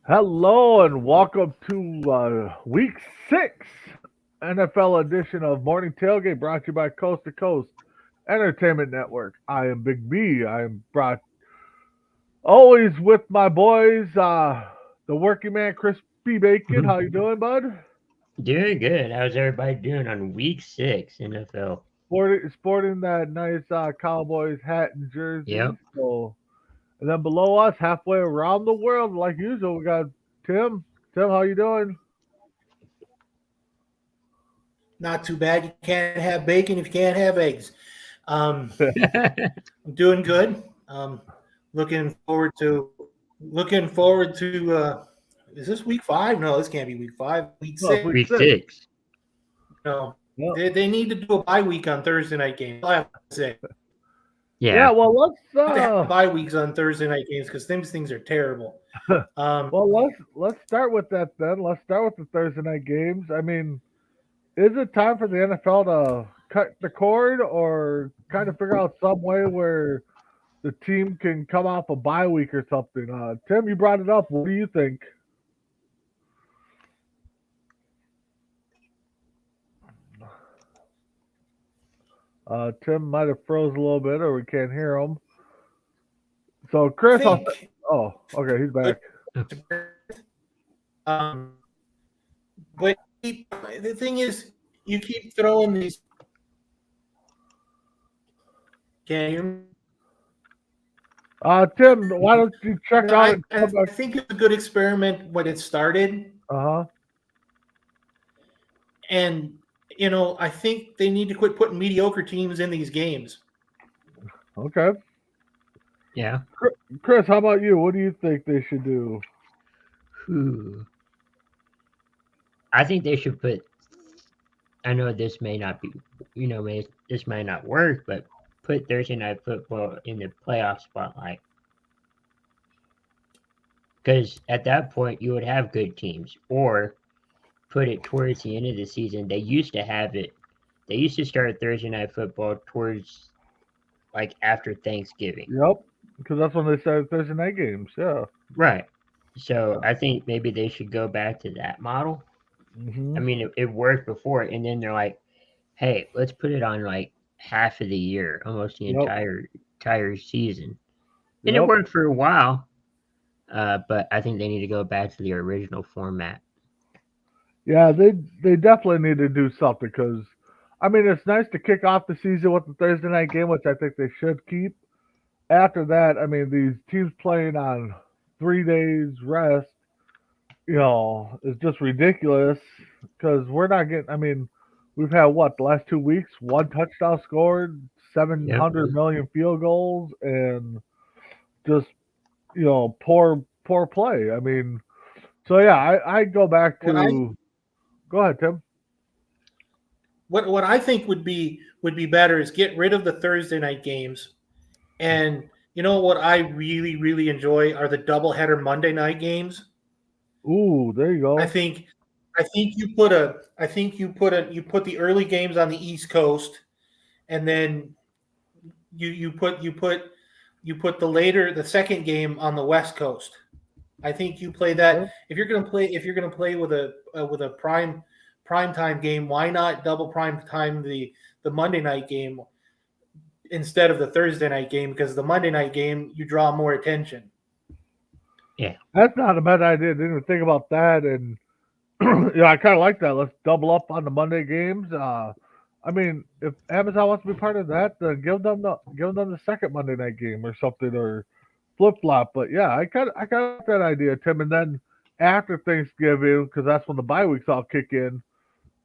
Hello and welcome to week 6 NFL edition of Morning Tailgate brought to you by Coast to Coast Entertainment Network. I am Big B. I am brought always with my boys, the working man Crispy Bacon. How you doing, bud? Doing good. How's everybody doing on week 6 NFL? Sporting that nice Cowboys hat and jersey. Yep. And then below us, halfway around the world, like usual, we got Tim. Tim, how you doing? Not too bad. You can't have bacon if you can't have eggs. Um, I'm doing good. Looking forward to is this week 5? No, this can't be week 5. Week No, it's 6. week Week 6. 6. No, Yep. they need to do a bye week on Thursday night games. I have to say, Yeah, Yeah. well, have to have bye weeks on Thursday night games because those things are terrible. well, let's start with that then. Let's start with the Thursday night games. I mean, is it time for the NFL to cut the cord or kind of figure out some way where the team can come off a bye week or something? Tim, you brought it up. What do you think? Tim might have froze a little bit, or we can't hear him. So, I Chris, think oh, okay, he's back. um, but the thing is, you keep throwing these. Can you hear me? Tim, why don't you check out and I come back? think it's a good experiment when it started. Uh huh. And I think they need to quit putting mediocre teams in these games. Okay. Yeah. Chris, how about you? What do you think they should do? Whew. I think they should put. I know this may not be, this might not work, but put Thursday night football in the playoff spotlight. Because at that point, you would have good teams, or put it towards the end of the season. They used to have it. They used to start Thursday night football towards like after Thanksgiving. Yep, because that's when they started Thursday night games. Yeah. Right. So I think maybe they should go back to that model. I Hmm. mean, it worked before, and then they're like, "Hey, let's put it on like half of the year, almost the Yep. entire season," and it Yep. worked for a while. But I think they need to go back to the original format. Yeah, they definitely need to do something because, I mean, it's nice to kick off the season with the Thursday night game, which I think they should keep. After that, I mean, these teams playing on 3 days rest, is just ridiculous because we're not getting. I mean, we've had what the last 2 weeks, one touchdown scored, seven Yep. hundred million field goals, and just poor play. I mean, so yeah, I go back What I to. Go ahead, Tim. what I think would be better is get rid of the Thursday night games. And what I really enjoy are the doubleheader Monday night games. Ooh, there you I go. think I think you put the early games on the East Coast, and then you put the second game on the West Coast. I think you play that Okay. if you're gonna play with a prime time game. Why not double prime time the Monday night game instead of the Thursday night game? Because the Monday night game you draw more attention. Yeah. That's not a bad idea. Didn't even think about that. And yeah, I kind of like that. Let's double up on the Monday games. I mean, if Amazon wants to be part of that, then give them the second Monday night game or something, or flip flop. But yeah, I kind of like that idea, Tim. And then after Thanksgiving, because that's when the bye weeks all kick in,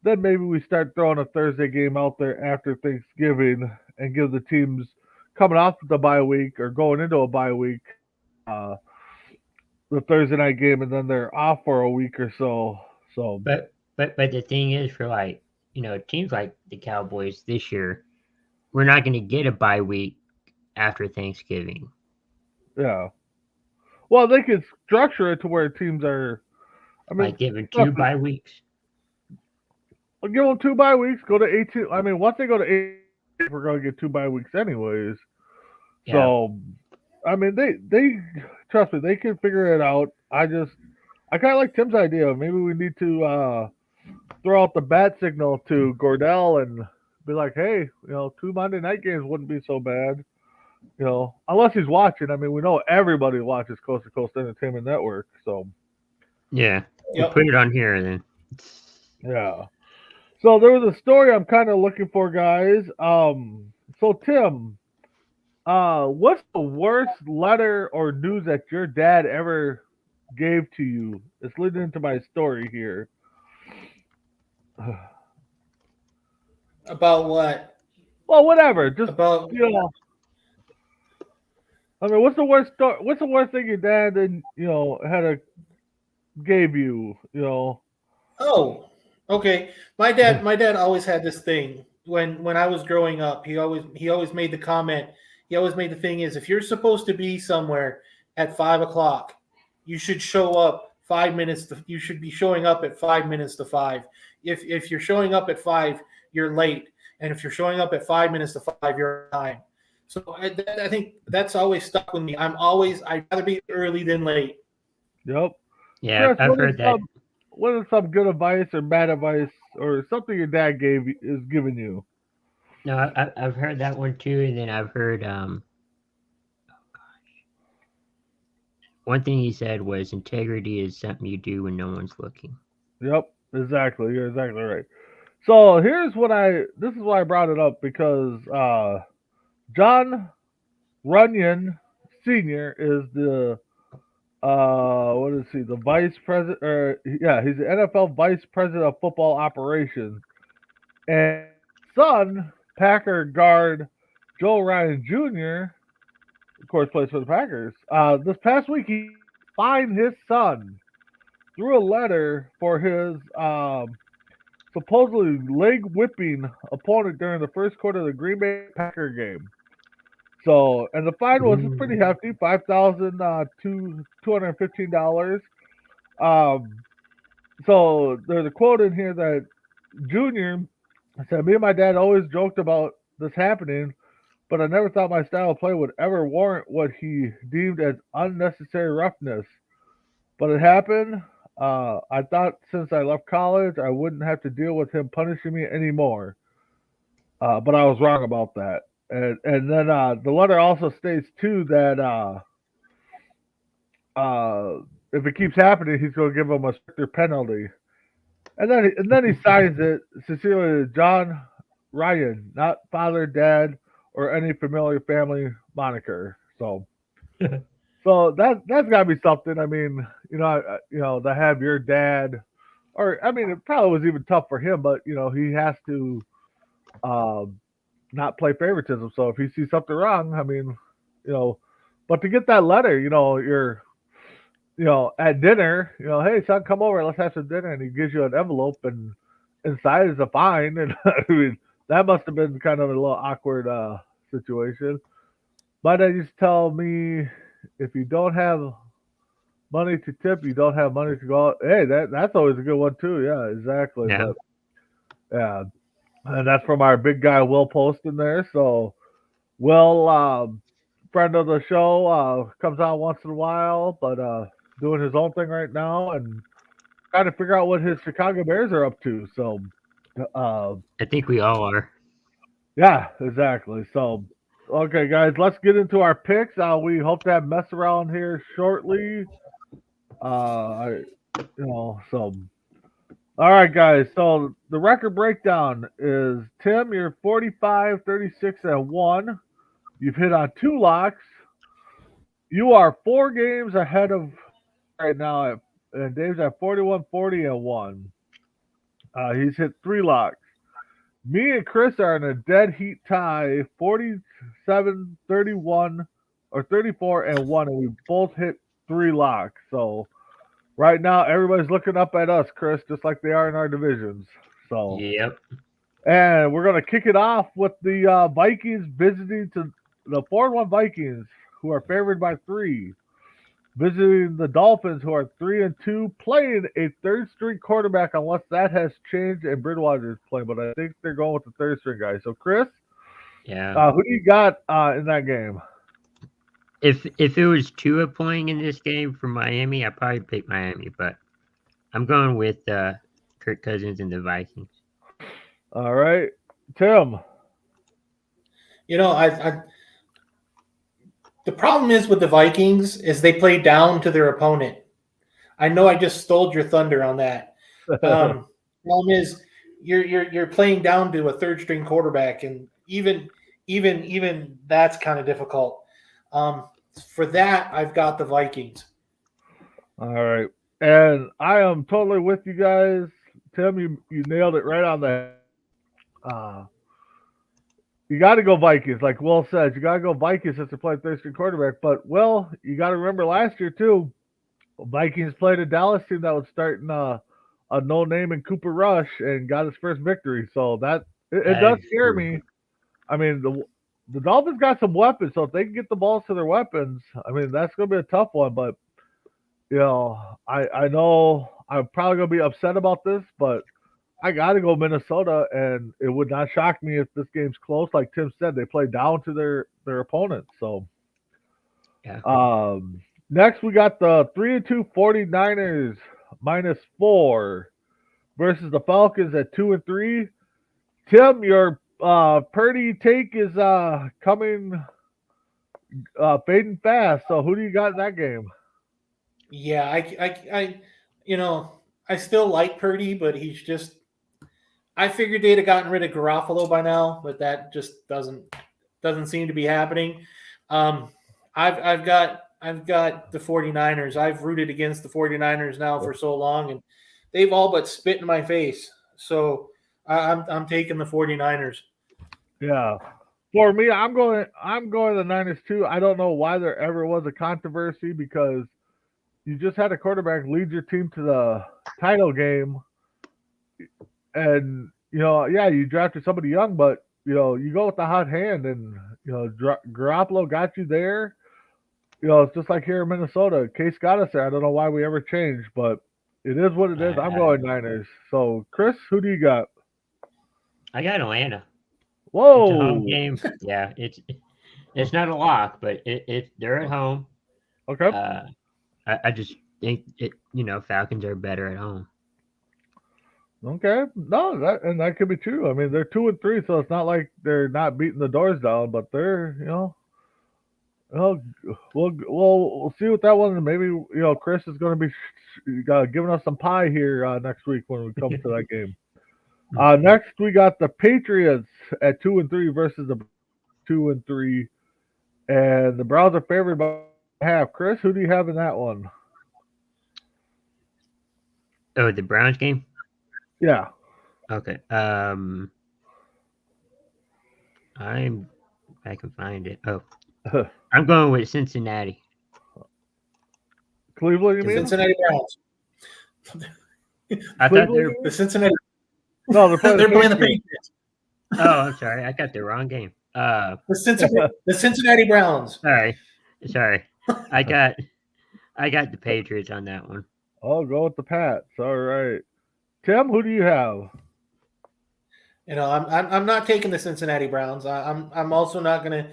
then maybe we start throwing a Thursday game out there after Thanksgiving and give the teams coming off the bye week or going into a bye week uh, the Thursday night game, and then they're off for a week or so. So But the thing is, for like teams like the Cowboys this year, we're not going to get a bye week after Thanksgiving. yeah, well, they could structure it to where teams are. I mean, Like giving two trust me, bye weeks. I'll give them 2 bye weeks. Go to 18. I mean, once they go to 18, we're going to get 2 bye weeks anyways. Yeah. So, I mean, they trust me, they can figure it out. I just I kind of like Tim's idea. Maybe we need to throw out the bat signal to Gordell and be like, hey, 2 Monday night games wouldn't be so bad. Unless he's watching. I mean, we know everybody watches Coast to Coast Entertainment Network, so Yeah. We'll Yep. put it on here then. yeah. So there was a story I'm kind of looking for, guys. So Tim, what's the worst letter or news that your dad ever gave to you? It's leading into my story here. About what? Well, whatever. Just About I mean, what's the worst? What's the worst thing your dad and gave you? oh, okay. My dad always had this thing when I was growing up. He always made the comment. He always made the thing is if you're supposed to be somewhere at 5 o'clock, you should show up 5 minutes. You should be showing up at 5 minutes to five. If you're showing up at five, you're late, and if you're showing up at 5 minutes to five, you're on time. So I think that's always stuck with me. I'd rather be early than late. Yep. Yeah, Chris, I've heard that. What is some good advice or bad advice or something your dad is giving you? No, I've heard that one too, and then I've heard one thing he said was integrity is something you do when no one's looking. Yep, exactly. You're exactly right. So this is why I brought it up because John Runyon Senior is the what is he? The vice president, or yeah, he's the NFL vice president of football operations. And son, Packer guard Joe Ryan Jr., of course, plays for the Packers. This past week, he fined his son through a letter for his supposedly leg whipping opponent during the first quarter of the Green Bay Packer game. So, and the fine was pretty hefty, $5,215. So there's a quote in here that Junior said, "Me and my dad always joked about this happening, but I never thought my style of play would ever warrant what he deemed as unnecessary roughness. But it happened. I thought since I left college, I wouldn't have to deal with him punishing me anymore. But I was wrong about that." And then the letter also states too that if it keeps happening, he's going to give him a stricter penalty. And then he signs it sincerely, John Ryan, not father, dad, or any familiar family moniker. So that's got to be something. I mean, to have your dad, or I mean, it probably was even tough for him, but he has to not play favoritism. So if he sees something wrong, I mean, but to get that letter, you're at dinner, hey son, come over, let's have some dinner, and he gives you an envelope, and inside is a fine, and I mean that must have been kind of a little awkward situation. My dad used to tell me, if you don't have money to tip, you don't have money to go out. Hey, that's always a good one too. Yeah, exactly. Yeah. But yeah, and that's from our big guy Will Poston there. So Will, friend of the show, comes on once in a while, but doing his own thing right now and trying to figure out what his Chicago Bears are up to. So, I think we all are. yeah, exactly. So, okay, guys, let's get into our picks. We hope to have mess around here shortly. So. All right, guys. So the record breakdown is Tim, you're 45, 36, and 1. You've hit on 2 locks. You are 4 games ahead of right now, and Dave's at 41, 40, and 1. He's hit 3 locks. Me and Chris are in a dead heat tie, 47, 31, or 34, and 1, and we both hit 3 locks. So right now, everybody's looking up at us, Chris, just like they are in our divisions. So, Yep. and we're going to kick it off with the Vikings visiting to the 4-1 Vikings, who are favored by 3, visiting the Dolphins, who are 3-2, playing a third-string quarterback, unless that has changed and Bridgewater is playing. But I think they're going with the third-string guy. So, Chris, Yeah. who do you got in that game? If it was Tua playing in this game for Miami, I'd probably pick Miami, but I'm going with Kirk Cousins and the Vikings. All right, Tim. I the problem is with the Vikings is they play down to their opponent. I know I just stole your thunder on that. Problem is you're playing down to a third string quarterback, and even that's kind of difficult. For that, I've got the Vikings. All right, and I am totally with you guys. Tim, you nailed it right on the head. Uh, you got to go Vikings, like Will said. You got to go Vikings since they played third string quarterback. But Will, you got to remember last year too. Vikings played a Dallas team that was starting a no name in Cooper Rush and got his first victory. So it does scare me. I mean the Dolphins got some weapons, so if they can get the balls to their weapons, I mean that's gonna be a tough one. But I know I'm probably gonna be upset about this, but I got to go Minnesota, and it would not shock me if this game's close. Like Tim said, they play down to their opponents. So, Yeah. next we got the 3-2 49ers -4 versus the Falcons at 2-3. Tim, your Purdy take is coming fading fast. So who do you got in that game? Yeah, I still like Purdy, but he's just. I figured they'd have gotten rid of Garofalo by now, but that just doesn't seem to be happening. I've got the 49ers. I've rooted against the 49ers now for so long, and they've all but spit in my face. So I'm taking the 49ers. Yeah. For me, I'm going the Niners too. I don't know why there ever was a controversy because you just had a quarterback lead your team to the title game, and yeah, you drafted somebody young, but you go with the hot hand, and Garoppolo got you there. It's just like here in Minnesota. Case got us there. I don't know why we ever changed, but it is what it is. I'm going Niners. So, Chris, who do you got? I got Atlanta. Whoa! It's a home game. Yeah, it's not a lock, but they're at home. Okay. I just think Falcons are better at home. Okay. No, that could be true. I mean, they're 2-3, so it's not like they're not beating the doors down, but they're we'll see what that one. Maybe Chris is going to be giving us some pie here next week when we come to that game. Next we got the Patriots at 2-3 versus the 2-3, and the Browns are favored by half. Chris, who do you have in that one? Oh, the Browns game? Yeah. Okay. I can find it. Oh, I'm going with Cincinnati. Cleveland, you mean? Cincinnati Browns. I thought they were the Cincinnati. No, they're playing the Patriots. Oh, I'm sorry. I got the wrong game. The Cincinnati Browns. Sorry. I got the Patriots on that one. I'll go with the Pats. All right. Tim, who do you have? I'm not taking the Cincinnati Browns. I'm also not gonna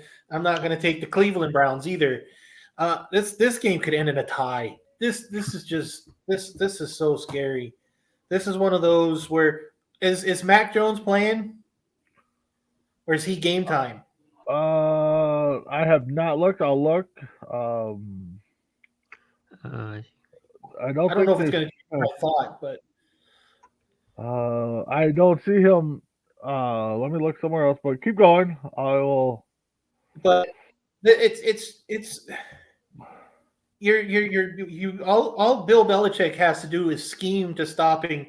take the Cleveland Browns either. This game could end in a tie. This is so scary. This is one of those where is Mac Jones playing, or is he game time? I have not looked. I'll look. I don't know if it's going to be my thought, but I don't see him. Let me look somewhere else. But keep going. I will. But it's all Bill Belichick has to do is scheme to stopping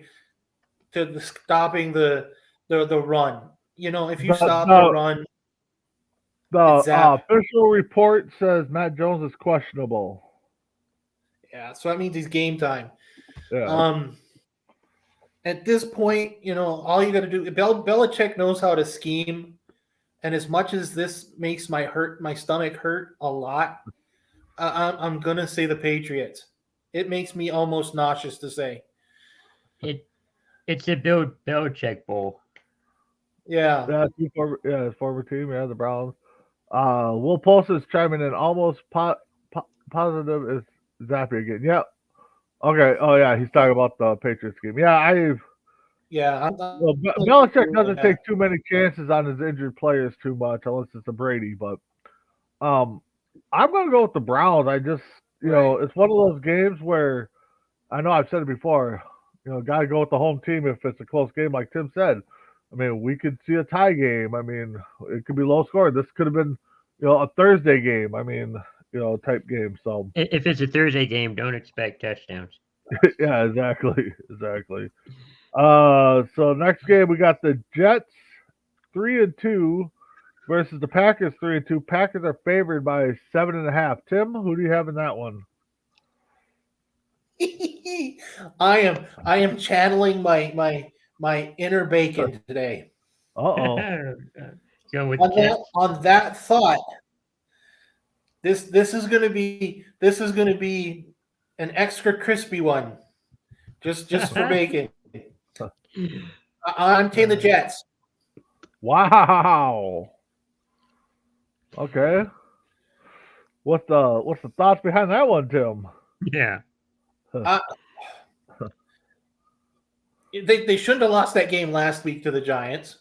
the run. If you stop the run, the official report says Matt Jones is questionable. Yeah, so that means he's game time. Yeah. At this point, all you got to do. Belichick knows how to scheme, and as much as this makes my stomach hurt a lot, I'm gonna say the Patriots. It makes me almost nauseous to say. It's a Bill Belichick bowl. Yeah. Yeah, his former team. Yeah, the Browns. Will Pulse is chiming in. Almost positive is Zappy again. Yep. Okay. Oh yeah, he's talking about the Patriots game. Yeah, Yeah, well, Belichick doesn't take too many chances on his injured players too much, unless it's a Brady. But um, I'm gonna go with the Browns. I just, right. it's one of those games where I know I've said it before. Gotta go with the home team if it's a close game, like Tim said. I mean, we could see a tie game. I mean, it could be low scoring. This could have been, a Thursday game. I mean, type game. So If it's a Thursday game, don't expect touchdowns. yeah, exactly, exactly. So next game we got the Jets 3-2 versus the Packers 3-2. Packers are favored by 7.5. Tim, who do you have in that one? I am channeling my inner bacon today. Uh oh. Going with the On that Jets. on that thought, this is gonna be an extra crispy one, just for bacon. I'm taking the Jets. Wow. Okay. What's the thoughts behind that one, Tim? Yeah. Uh, they shouldn't have lost that game last week to the Giants,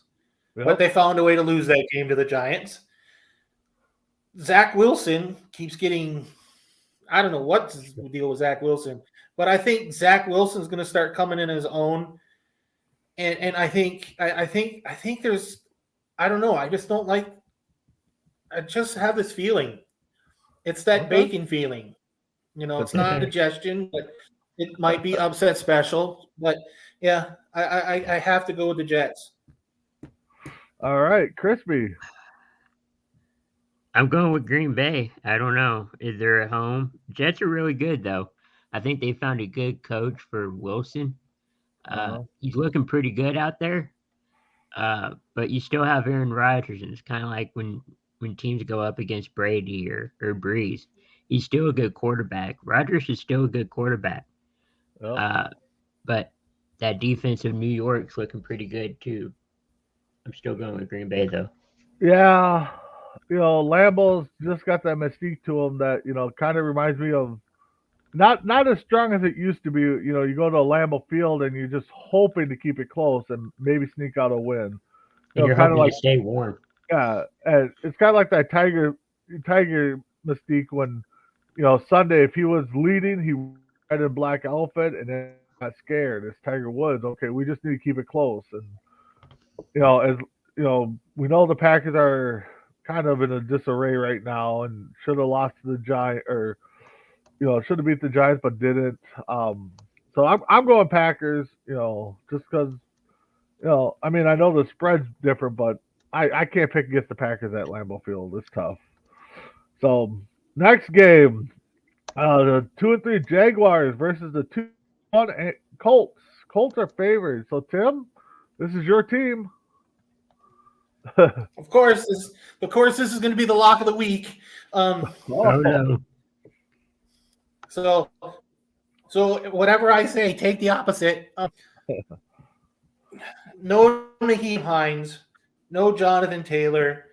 but Yep. they found a way to lose that game to the Giants. Zach Wilson keeps getting. I don't know what's the deal with Zach Wilson, but I think Zach Wilson's going to start coming in his own, and I think there's. I don't know. I just don't like. I just have this feeling. It's that Okay. bacon feeling. It's not indigestion, but it might be upset special. But yeah, I have to go with the Jets. All right, crispy. I'm going with Green Bay. I don't know. Is they're at home? Jets are really good though. I think they found a good coach for Wilson. Uh-huh. He's looking pretty good out there. But you still have Aaron Rodgers, and it's kind of like when teams go up against Brady or Breeze. He's still a good quarterback. Rodgers is still a good quarterback. Yep. But that defense of New York's looking pretty good too. I'm still going with Green Bay though. Yeah. Lambeau's just got that mystique to him that kind of reminds me of not as strong as it used to be. You go to a Lambeau Field and you're just hoping to keep it close and maybe sneak out a win. And you're Kind of hoping like to stay warm. yeah, and it's kind of like that Tiger mystique when Sunday if he was leading, he had a black outfit and then got scared. It's Tiger Woods. Okay, we just need to keep it close. And as we know the Packers are kind of in a disarray right now and should have lost to the Giants or should have beat the Giants but didn't. So I'm going Packers. Just because I mean I know the spread's different, but I can't pick against the Packers at Lambeau Field. It's tough. So next game, the 2-3 Jaguars versus the 2-1 Colts. Colts are favored. So Tim, this is your team. Of course, this is going to be the lock of the week. Oh no. So whatever I say, take the opposite. No Naheem Hines, no Jonathan Taylor,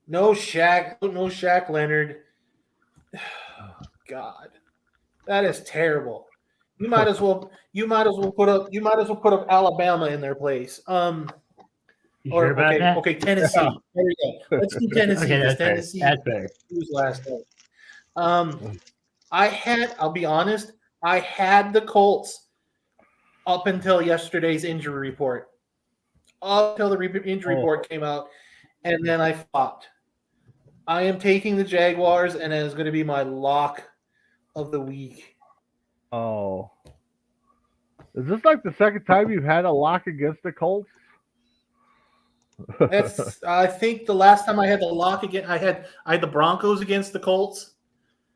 no Shaq Leonard. God, that is terrible. You might as well put up Alabama in their place. You sure about that? Okay, Tennessee. Yeah. There we go. Let's do Tennessee. Okay, that's fair. Tennessee That's fair. was last night. I'll be honest, I had the Colts up until yesterday's injury report. Up until the injury report came out, and then I flopped. I am taking the Jaguars, and it is going to be my lock of the week. Oh. Is this like the second time you've had a lock against the Colts? I think the last time I had the lock again, I had the Broncos against the Colts.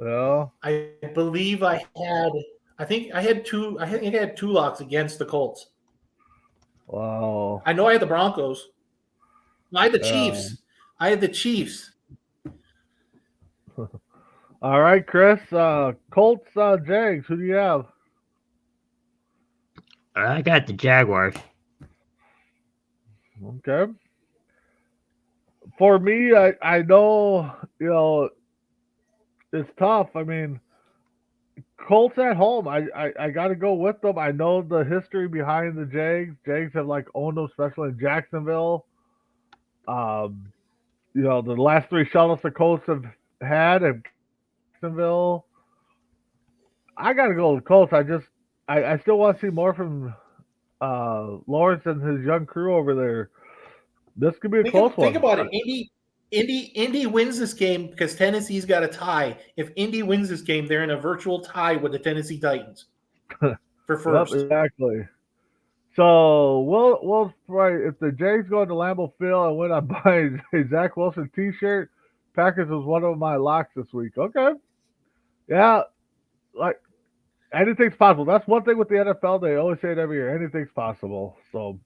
Yeah. I believe I had two locks against the Colts. Wow. I know I had the Broncos. I had the Yeah. Chiefs. I had the Chiefs. All right, Chris. Colts, Jags. Who do you have? I got the Jaguars. Okay. For me, I know it's tough. I mean, Colts at home. I got to go with them. I know the history behind the Jags. Jags have like owned them, especially in Jacksonville. Um, the last three shuttles the Colts have had at Jacksonville. I got to go with the Colts. I still want to see more from Lawrence and his young crew over there. This could be a close one. Think about it. Indy wins this game because Tennessee's got a tie. If Indy wins this game, they're in a virtual tie with the Tennessee Titans for first. Yep, exactly. So we'll probably, if the Jags go into Lambeau Field and win, I buy a Zach Wilson T-shirt. Packers was one of my locks this week. Okay, yeah, like anything's possible. That's one thing with the NFL. They always say it every year. Anything's possible. So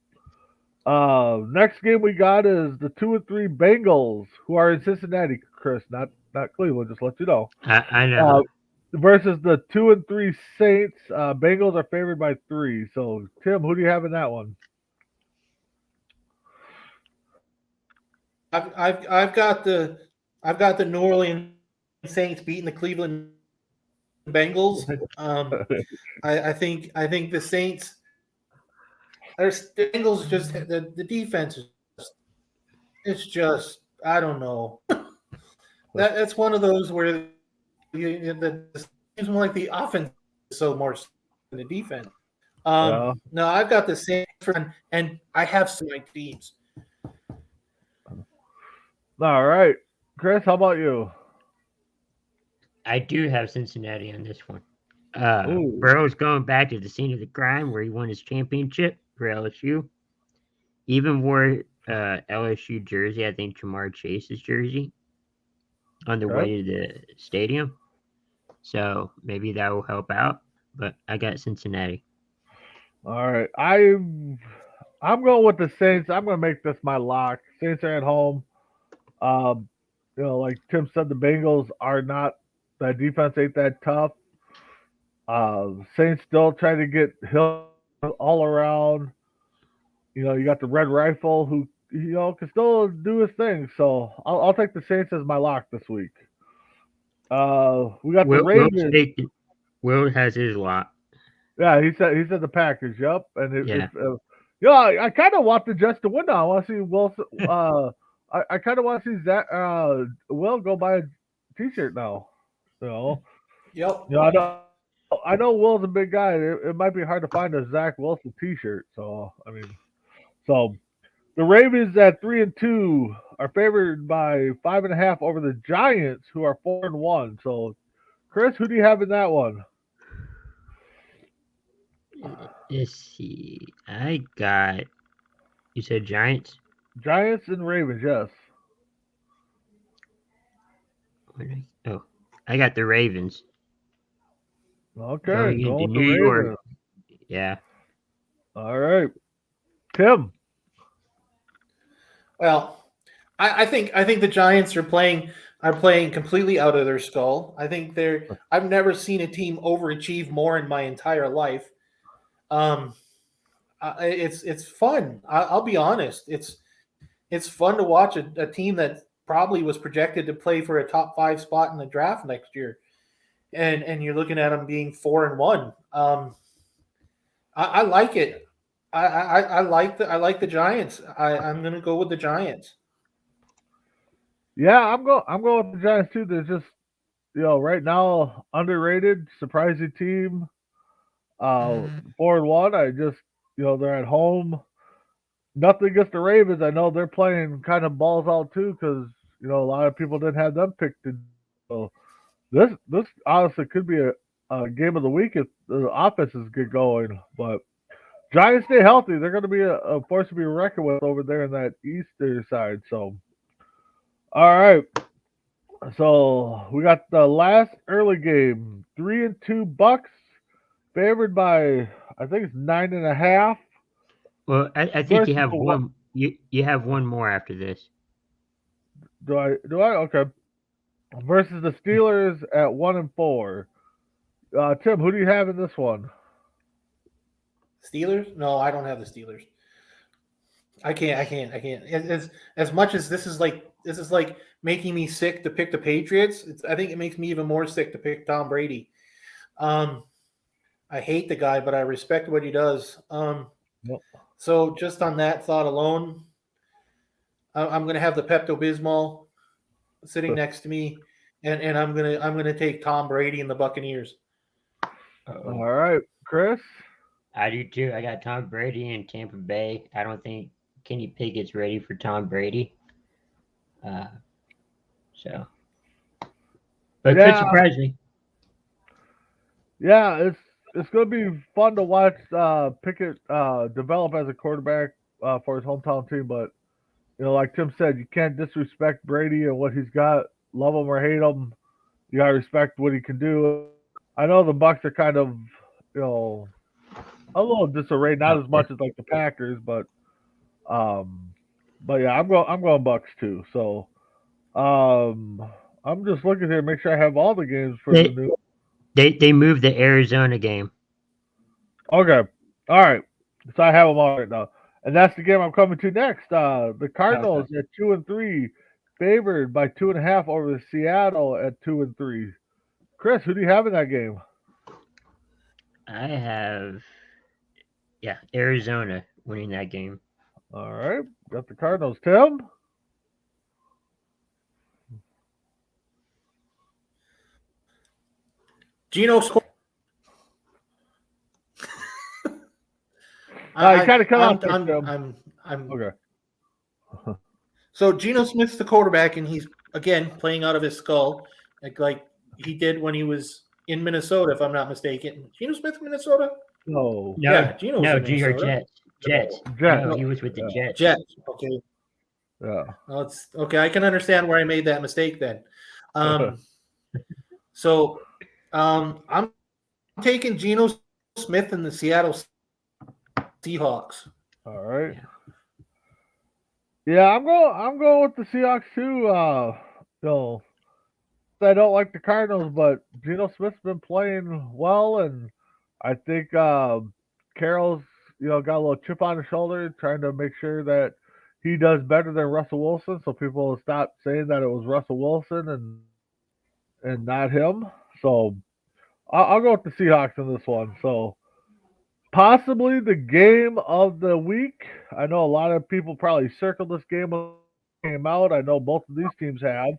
next game we got is the 2-3 Bengals, who are in Cincinnati, Chris, not Cleveland. Just let you know. I know. Versus the 2-3 Saints. Bengals are favored by 3. So Tim, who do you have in that one? I've got the New Orleans Saints beating the Cleveland Bengals. I think the Saints. The Bengals just the defense it's just I don't know. That's one of those where the seems more like the offense is so more than the defense. No, I've got the Saints and I have some like teams. All right, Chris, how about you? I do have Cincinnati on this one. Burrow's going back to the scene of the crime where he won his championship for LSU. Even wore LSU jersey, I think Jamar Chase's jersey, on the way to the stadium. So maybe that will help out. But I got Cincinnati. All right, I'm going with the Saints. I'm going to make this my lock. Saints are at home. Like Tim said, the Bengals are not. That defense ain't that tough. Saints still trying to get Hill all around. You got the Red Rifle who can still do his thing. So I'll take the Saints as my lock this week. We got the Ravens. Will has his lock. Yeah, he said the Packers. Yep, and I kind of want the Jets to win now. I want to see Wilson. I kind of want to see Zach Will go buy a T-shirt now. Yep. I know Will's a big guy. It might be hard to find a Zach Wilson T-shirt. So the Ravens at 3-2 are favored by 5.5 over the Giants, who are 4-1. So, Chris, who do you have in that one? Let's see. I got. You said Giants. Giants and Ravens, yes. I got the Ravens. Okay, going into New York. Yeah. All right, Tim. Well, I think the Giants are playing completely out of their skull. I think I've never seen a team overachieve more in my entire life. It's fun. I'll be honest. It's fun to watch a team that probably was projected to play for a top 5 spot in the draft next year, and you're looking at them being 4-1. I like it. I like the Giants. I'm going to go with the Giants. Yeah, I'm going with the Giants too. They're just right now underrated, surprising team. 4-1. I just they're at home. Nothing against the Ravens. I know they're playing kind of balls out too because a lot of people didn't have them picked. So this honestly could be a game of the week if the offenses get going. But Giants stay healthy. They're going to be a force to be reckoned with over there in that eastern side. So, all right. So we got the last early game. 3-2 Bucks favored by I think it's 9.5. Well, I think you have one. You have one more after this. Do I? Okay. Versus the Steelers at 1-4. Tim, who do you have in this one? Steelers? No, I don't have the Steelers. I can't. As much as this is like making me sick to pick the Patriots. I think it makes me even more sick to pick Tom Brady. I hate the guy, but I respect what he does. Yep. So just on that thought alone, I'm going to have the Pepto Bismol sitting next to me, and I'm gonna take Tom Brady and the Buccaneers. All Uh-oh. right, Chris. I do too. I got Tom Brady in Tampa Bay. I don't think Kenny Pickett's ready for Tom Brady. Uh, so, but could Yeah, surprise me. yeah, it's gonna be fun to watch Pickett develop as a quarterback for his hometown team. But like Tim said, you can't disrespect Brady and what he's got. Love him or hate him, you gotta respect what he can do. I know the Bucks are kind of you know a little disarray, not Out as there. much as like the Packers, um, but yeah, I'm going Bucks too. So um, I'm just looking here, make sure I have all the games for the They new. they moved the Arizona game. Okay. All right. So I have them all right now. And that's the game I'm coming to next. The Okay. Cardinals at 2-3, favored by 2.5 over the Seattle at 2-3. Chris, who do you have in that game? I have Arizona winning that game. All right. Got the Cardinals. Tim? Geno score. You kind of cut I'm off there, I'm Tim. I'm Okay. so Geno Smith's the quarterback, and he's again playing out of his skull, like he did when he was in Minnesota, if I'm not mistaken. Geno Smith, Minnesota. No. No, Yeah, Geno was no, in G or Minnesota. Jets. Jets. Jets. No, No, he was with the Yeah. Jets. Jets. Okay. Yeah. Well, it's okay. I can understand where I made that mistake then. Um, so I'm taking Geno Smith and the Seattle Seahawks. All right. Yeah. Yeah, I'm going with the Seahawks too. You know, I don't like the Cardinals, but Geno Smith's been playing well, and I think Carroll's got a little chip on his shoulder, trying to make sure that he does better than Russell Wilson, so people will stop saying that it was Russell Wilson and not him. So I'll go with the Seahawks in this one. So possibly the game of the week. I know a lot of people probably circled this game when it came out. I know both of these teams have.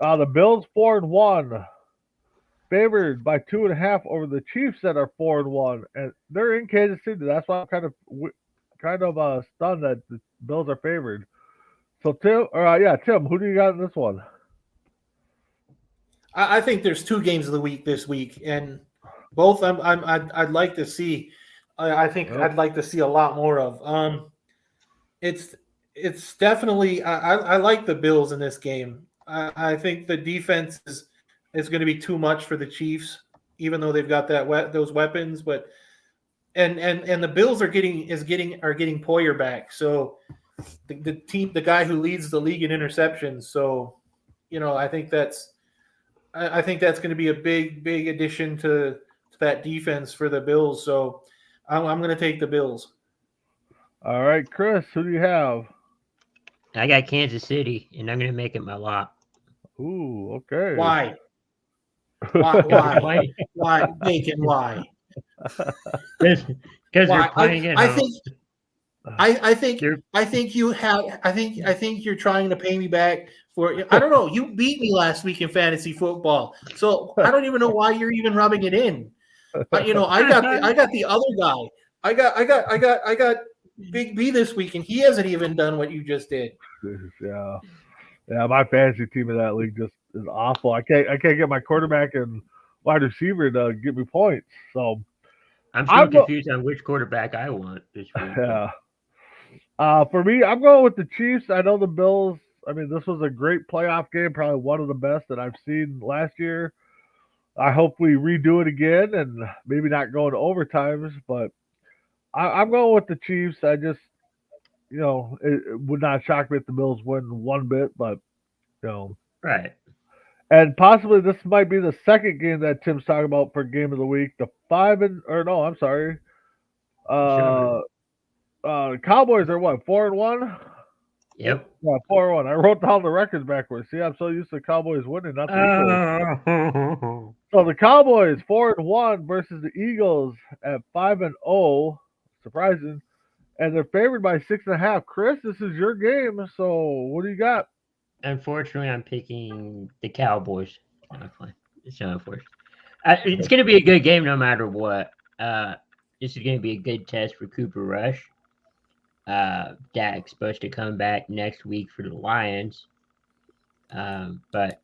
The Bills 4-1, favored by 2.5 over the Chiefs that are 4-1, and they're in Kansas City. That's why I'm kind of stunned that the Bills are favored. So Tim, who do you got in this one? I think there's two games of the week this week, and both I'd like to see. I think Yep. I'd like to see a lot more of. It's it's definitely I like the Bills in this game. I think the defense is going to be too much for the Chiefs, even though they've got those weapons. But and the Bills are getting Poyer back, so the team, the guy who leads the league in interceptions. So I think that's going to be a big addition to that defense for the Bills. So I'm going to take the Bills. All right, Chris, who do you have? I got Kansas City, and I'm going to make it my lock. Ooh, okay. Why? Because Why? Bacon, why? they're playing at home. I think you're trying to pay me back for. I don't know. You beat me last week in fantasy football, so I don't even know why you're even rubbing it in. I got the other guy. I got Big B this week, and he hasn't even done what you just did. Yeah. Yeah, my fantasy team in that league just is awful. I can't get my quarterback and wide receiver to get me points. So I'm still confused on which quarterback I want this week. yeah. For me, I'm going with the Chiefs. I know the Bills. I mean, this was a great playoff game, probably one of the best that I've seen last year. I hope we redo it again and maybe not go into overtimes, but I'm going with the Chiefs. I just, it would not shock me if the Bills win one bit, but Right. and possibly this might be the second game that Tim's talking about for game of the week. The I'm sorry. Cowboys are what, 4-1? Yep. Yeah, 4-1. I wrote down the records backwards. See, I'm so used to Cowboys winning, not the Eagles. So the Cowboys 4-1 versus the Eagles at 5-0. Surprising. And they're favored by 6.5. Chris, this is your game. So what do you got? Unfortunately, I'm picking the Cowboys. Not fun. It's not unfortunate. It's going to be a good game no matter what. This is going to be a good test for Cooper Rush. Dak's supposed to come back next week for the Lions. But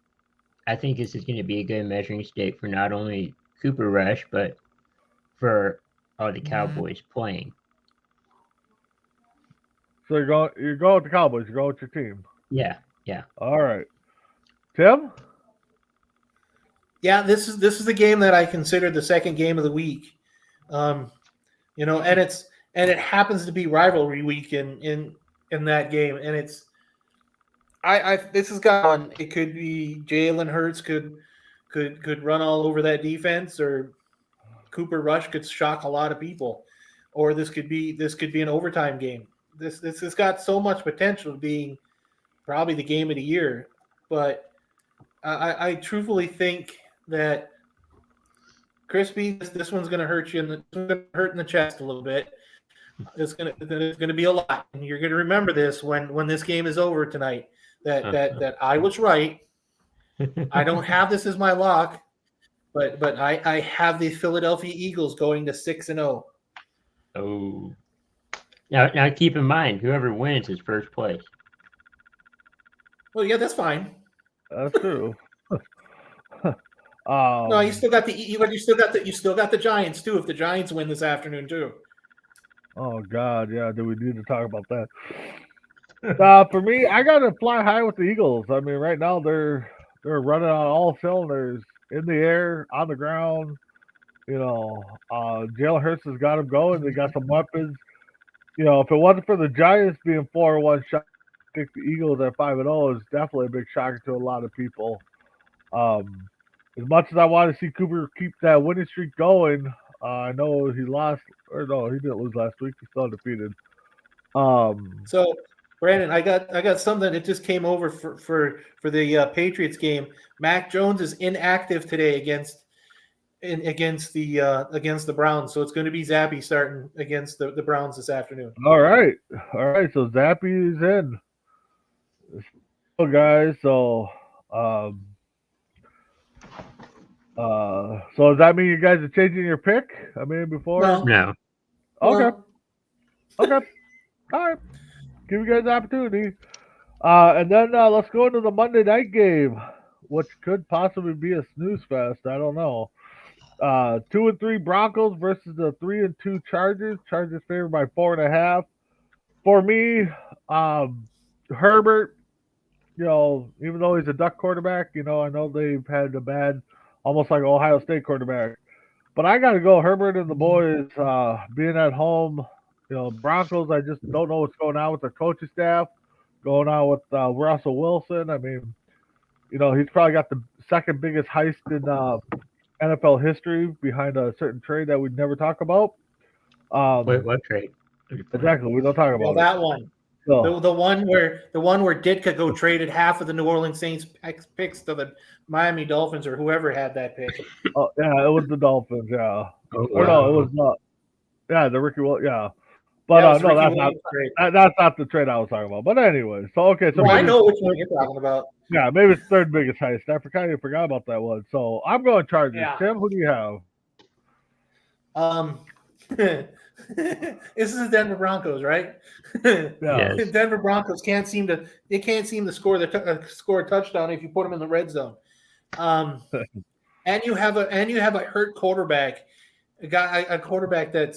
I think this is going to be a good measuring stick for not only Cooper Rush, but for all the Cowboys playing. So you're going with the Cowboys. You're going with your team. Yeah. All right. Tim? Yeah, this is the game that I consider the second game of the week. And it happens to be rivalry week in that game, and it's this has gone. It could be Jalen Hurts could run all over that defense, or Cooper Rush could shock a lot of people, or this could be an overtime game. This has got so much potential of being probably the game of the year, but I truthfully think that Crispy, this one's going to hurt you, in the chest a little bit. It's going to be a lot, and you're going to remember this when this game is over tonight. That I was right. I don't have this as my lock, but I have the Philadelphia Eagles going to 6-0. Oh. Now keep in mind, whoever wins is first place. Well, yeah, that's fine. That's true. No, you still got the Giants too. If the Giants win this afternoon too. Oh God, yeah. Do we need to talk about that? For me, I gotta fly high with the Eagles. I mean, right now they're running on all cylinders, in the air, on the ground. Jalen Hurts has got them going. They got some weapons. If it wasn't for the Giants being 4-1 shot, I think the Eagles at 5-0 is definitely a big shocker to a lot of people. As much as I want to see Cooper keep that winning streak going, I know he lost, or no, he didn't lose last week. He's still undefeated. So, Brandon, I got something that just came over for the Patriots game. Mac Jones is inactive today against the Browns, so it's going to be Zappy starting against the Browns this afternoon. All right. So Zappy is in. So guys, so does that mean you guys are changing your pick? I mean, before? No. Okay. All right. Give you guys the opportunity. And then let's go into the Monday night game, which could possibly be a snooze fest. I don't know. 2-3 Broncos versus the 3-2 Chargers. Chargers favored by 4.5. For me, Herbert, even though he's a Duck quarterback, I know they've had a bad, almost like Ohio State quarterback. But I got to go Herbert and the boys being at home. Broncos, I just don't know what's going on with the coaching staff, going on with Russell Wilson. I mean, he's probably got the second biggest heist in NFL history behind a certain trade that we'd never talk about. Wait, what trade? Exactly, we don't talk about that one. So, The one where Ditka go traded half of the New Orleans Saints picks to the Miami Dolphins or whoever had that pick. Oh yeah, it was the Dolphins. Yeah, Oh, or no, it was not. Yeah, the Ricky Williams. Yeah, but no, that's not the trade I was talking about. But anyway, so okay, so I know which one you're talking about. Yeah, maybe it's third biggest heist. I forgot about that one. So I'm going Chargers. Yeah. Tim, who do you have? This is the Denver Broncos, right? Yeah. Yes. Denver Broncos can't seem to score a touchdown if you put them in the red zone. And you have a hurt quarterback, a quarterback that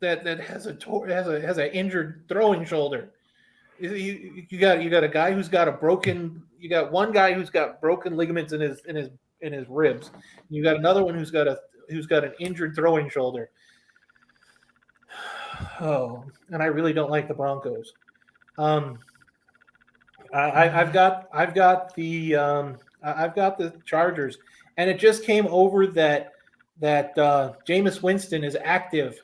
has an injured throwing shoulder. You got a guy who's got one guy who's got broken ligaments in his ribs. You got another one who's got an injured throwing shoulder. Oh, and I really don't like the Broncos. I've got the Chargers, and it just came over that Jameis Winston is active.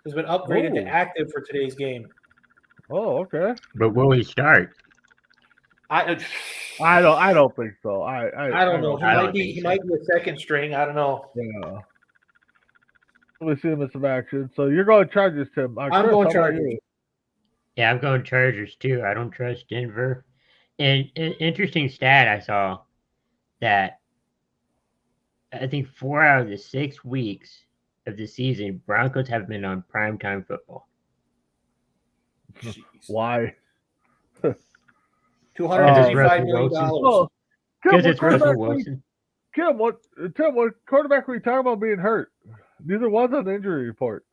Has been upgraded to active for today's game. Oh, okay. But will he start? I I don't think so. I don't know. I don't think He so. might be a second string. I don't know. Yeah. Let me see him in some action. So you're going Chargers, Tim. I'm Chris, going how about Chargers. you? Yeah, I'm going Chargers too. I don't trust Denver. And an interesting stat I saw that I think 4 out of the 6 weeks of the season, Broncos have been on primetime football. Jeez. Why? Because it's $235 Russell million. Wilson. Oh, Tim, Because what it's Russell quarterback? Wilson. Tim, what quarterback were you talking about being hurt? Neither one's on the injury report.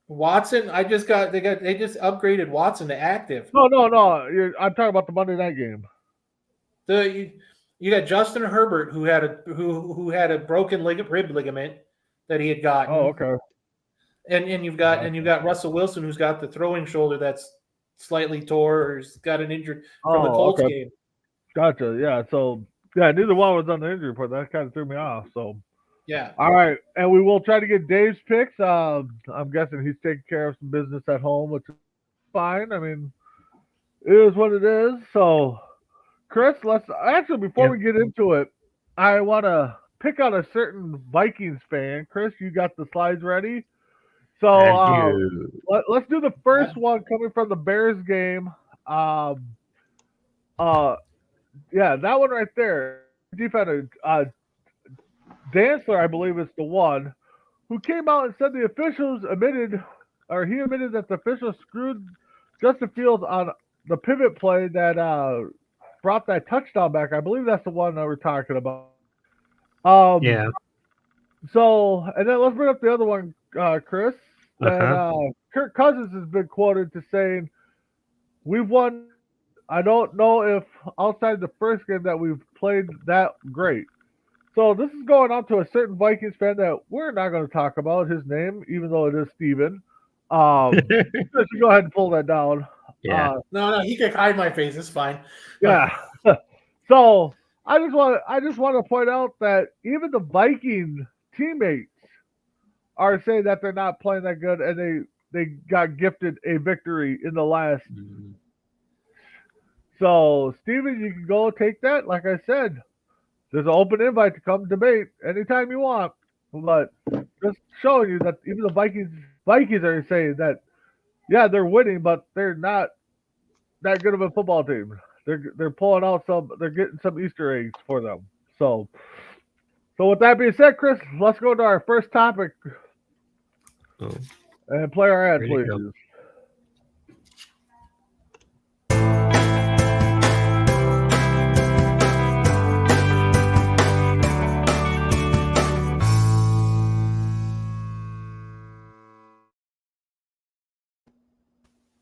Watson, they just upgraded Watson to active. No. I'm talking about the Monday night game. You got Justin Herbert who had a broken rib ligament that he had gotten. Oh, okay. And you've got Russell Wilson who's got the throwing shoulder that's slightly tore or has got an injured from the Colts game. Gotcha. Yeah. So yeah, neither one was on the injury report. That kind of threw me off. So Yeah. all right, and we will try to get Dave's picks. I'm guessing he's taking care of some business at home, which is fine. I mean, it is what it is. So, Chris, let's actually before we get into it, I want to pick on a certain Vikings fan. Chris, you got the slides ready? So let's do the first one coming from the Bears game. Yeah, that one right there. Defender Dantzler, I believe, is the one who came out and said the officials admitted that the officials screwed Justin Fields on the pivot play that brought that touchdown back. I believe that's the one that we're talking about. Yeah. So, and then let's bring up the other one, Chris. That Kirk Cousins has been quoted to saying, "We've won. I don't know if outside the first game that we've played that great." So this is going on to a certain Vikings fan that we're not going to talk about his name, even though it is Steven. Let's go ahead and pull that down. Yeah. No, he can hide my face. It's fine. Yeah. So I just want to point out that even the Viking teammates are saying that they're not playing that good, and they got gifted a victory in the last. Mhm. So Steven, you can go take that. Like I said, there's an open invite to come debate anytime you want. But just showing you that even the Vikings are saying that, yeah, they're winning, but they're not that good of a football team. They're pulling out they're getting some Easter eggs for them. So with that being said, Chris, let's go to our first topic and play our ad, please.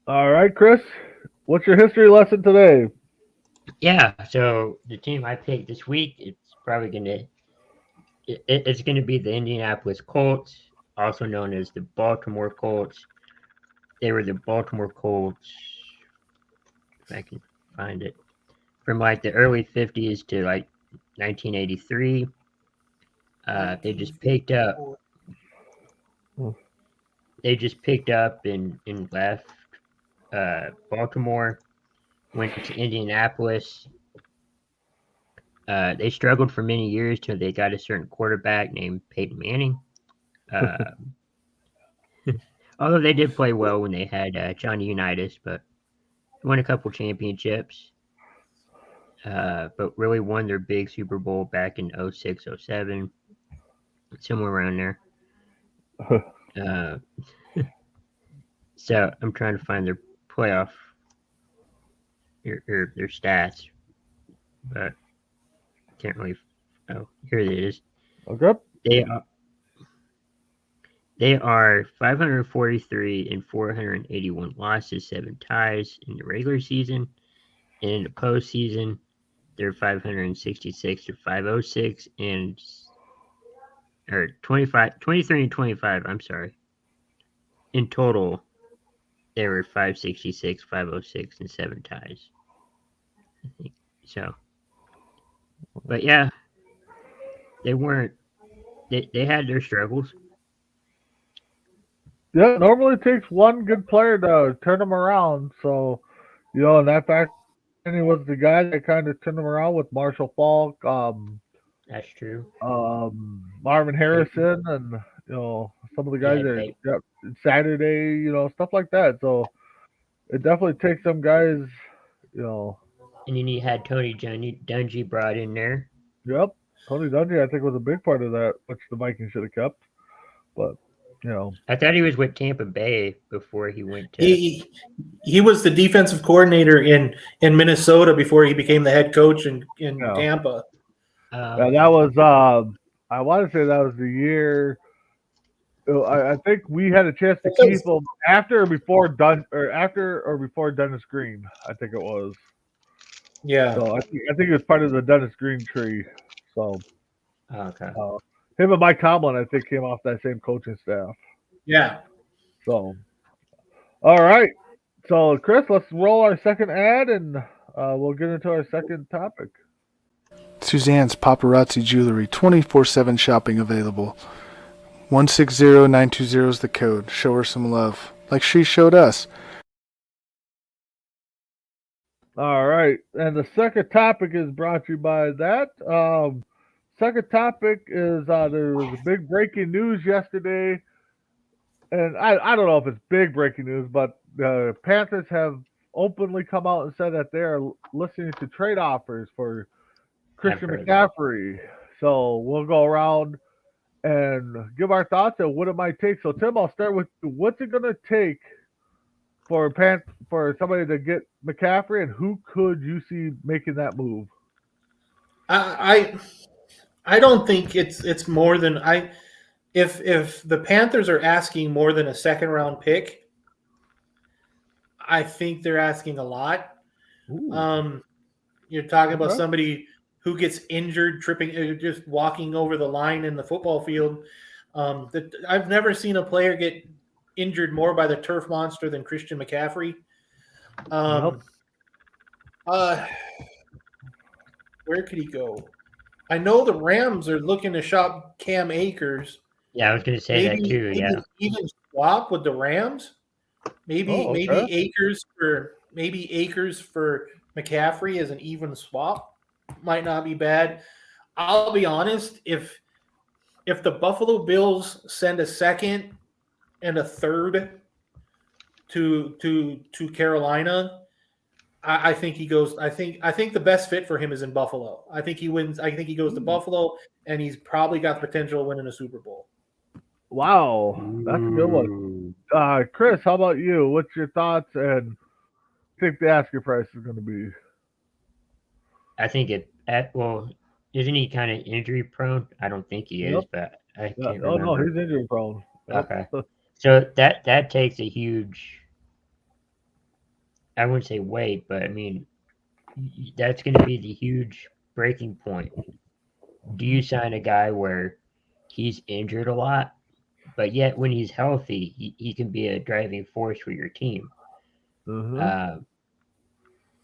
All right, Chris, what's your history lesson today? Yeah, so the team I picked this week, it's probably it's gonna be the Indianapolis Colts, also known as the Baltimore Colts. They were the Baltimore Colts, if I can find it, from like the early 50s to like 1983. They just picked up. They just picked up and left Baltimore, went to Indianapolis. They struggled for many years till they got a certain quarterback named Peyton Manning. Although they did play well when they had Johnny Unitas, but won a couple championships. But really won their big Super Bowl back in 06, 07, somewhere around there. So I'm trying to find their playoff, their stats, but can't really. Oh, here it is. Okay. They are 543 and 481 losses, 7 ties in the regular season, and in the postseason, they're 566 to 506 and 23 and 25. I'm sorry. In total, they were 566, 506, and 7 ties. I think so. But yeah, they weren't. They had their struggles. Yeah, normally it takes one good player to turn them around. So, in that fact, He was the guy that kind of turned him around with Marshall Falk, That's true. Marvin Peyton. Harrison, and some of the guys Yeah, that Peyton. Saturday, stuff like that. So it definitely takes some guys, you know. And then you had Tony Dungy brought in there. Yep, Tony Dungy, I think, was a big part of that, which the Vikings should have kept. But I thought he was with Tampa Bay before he went to. He was the defensive coordinator in Minnesota before he became the head coach in yeah, Tampa. that was. I want to say that was the year. I think we had a chance to keep him after or before Dennis Green. I think it was. Yeah. So I think it was part of the Dennis Green tree. So Okay. him and Mike Tomlin, I think, came off that same coaching staff. Yeah. So all right. So Chris, let's roll our second ad and we'll get into our second topic. Suzanne's Paparazzi Jewelry, 24/7 shopping available. 160920 is the code. Show her some love, like she showed us. All right, and the second topic is brought to you by that. Second topic is there was a big breaking news yesterday, and I don't know if it's big breaking news, but the Panthers have openly come out and said that they are listening to trade offers for Christian heard that. McCaffrey. So we'll go around and give our thoughts on what it might take. So Tim, I'll start with you. What's it going to take for somebody to get McCaffrey, and who could you see making that move? I don't think it's more than if the Panthers are asking more than a second round pick, I think they're asking a lot. You're talking about somebody who gets injured tripping, just walking over the line in the football field. I've never seen a player get injured more by the turf monster than Christian McCaffrey. Where could he go? I know the Rams are looking to shop Cam Akers. Yeah, I was going to say that too. Yeah, even swap with the Rams. Maybe Akers for McCaffrey as an even swap might not be bad. I'll be honest, if the Buffalo Bills send a second and a third to Carolina, I think he goes. I think the best fit for him is in Buffalo. I think he wins. I think he goes to Buffalo, and he's probably got the potential of winning a Super Bowl. Wow, that's a good one. Chris, how about you? What's your thoughts and think the asking price is going to be? I think isn't he kind of injury prone? I don't think he is, but I can't remember. Oh no, he's injury prone. Okay, so that takes a huge. I wouldn't say weight, but I mean, that's going to be the huge breaking point. Do you sign a guy where he's injured a lot, but yet when he's healthy, he can be a driving force for your team?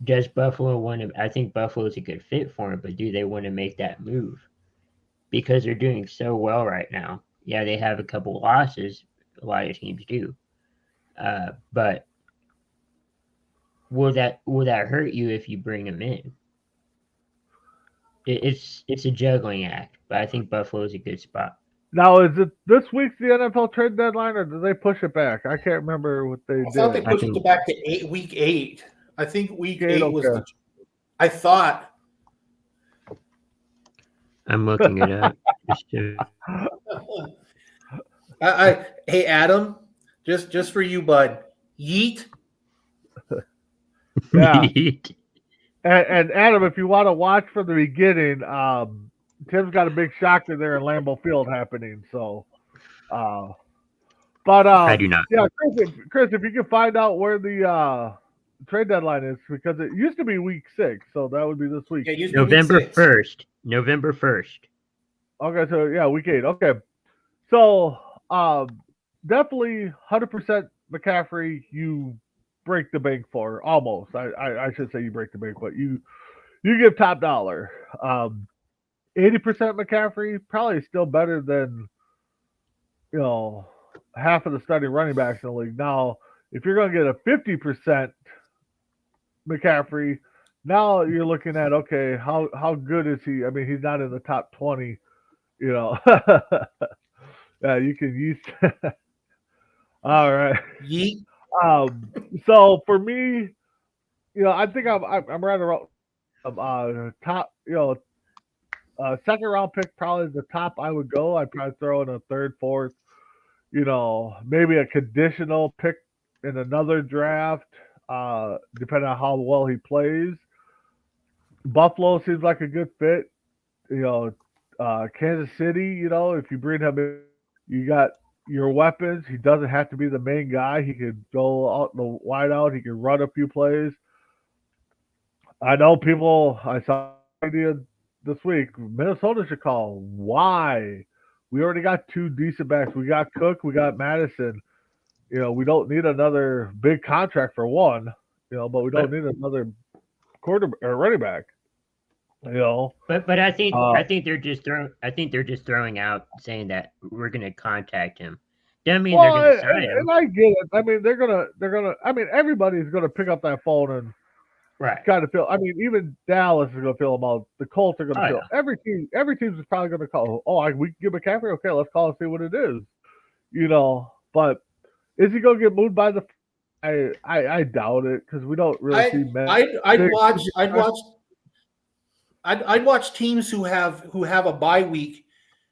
Does Buffalo want to? I think Buffalo is a good fit for him, but do they want to make that move? Because they're doing so well right now. Yeah, they have a couple losses. A lot of teams do. But will that hurt you if you bring him in? It's a juggling act, but I think Buffalo is a good spot. Now, is it this week's the NFL trade deadline, or did they push it back? I can't remember what they did. I thought they pushed it back to week 8. I think week 8 was. I thought. I'm looking it up. Hey Adam, just for you, bud. Yeet. Yeah. And Adam, if you want to watch from the beginning, Tim's got a big shocker there in Lambeau Field happening. So, but I do not. Yeah, Chris, if you can find out where the trade deadline is, because it used to be week 6, so that would be this week. Yeah, November 1st. November 1st. Okay, so yeah, week 8. Okay, so definitely 100% McCaffrey. You break the bank for almost. I should say you break the bank, but you give top dollar. 80% McCaffrey probably still better than half of the starting running backs in the league. Now, if you're going to get a 50% McCaffrey, Now you're looking at, okay, how good is he? I mean, he's not in the top 20. You know, yeah, you can use. All right. Yeet. Um, so for me, I think I'm right around top. Second round pick probably the top I would go. I'd probably throw in a third, fourth. Maybe a conditional pick in another draft, depending on how well he plays. Buffalo seems like a good fit. Kansas City. If you bring him in, you got your weapons. He doesn't have to be the main guy. He could go out in the wide out. He can run a few plays. I know people. I saw an idea this week. Minnesota should call. Why? We already got two decent backs. We got Cook. We got Madison. We don't need another big contract for one. But we don't need another quarter or running back. But I think Uh, I think they're just throwing out saying that we're gonna contact him. Doesn't mean they're Well, gonna sign him. and I get it. I mean, they're gonna. I mean, everybody's gonna pick up that phone and Right. kind of feel. I mean, even Dallas is gonna feel about. The Colts are gonna Oh, feel. yeah. Every team is probably gonna call. Oh, we can give McCaffrey. Okay, let's call and see what it is. But is he gonna get moved by the? I doubt it because we don't really see men. I'd watch teams who have a bye week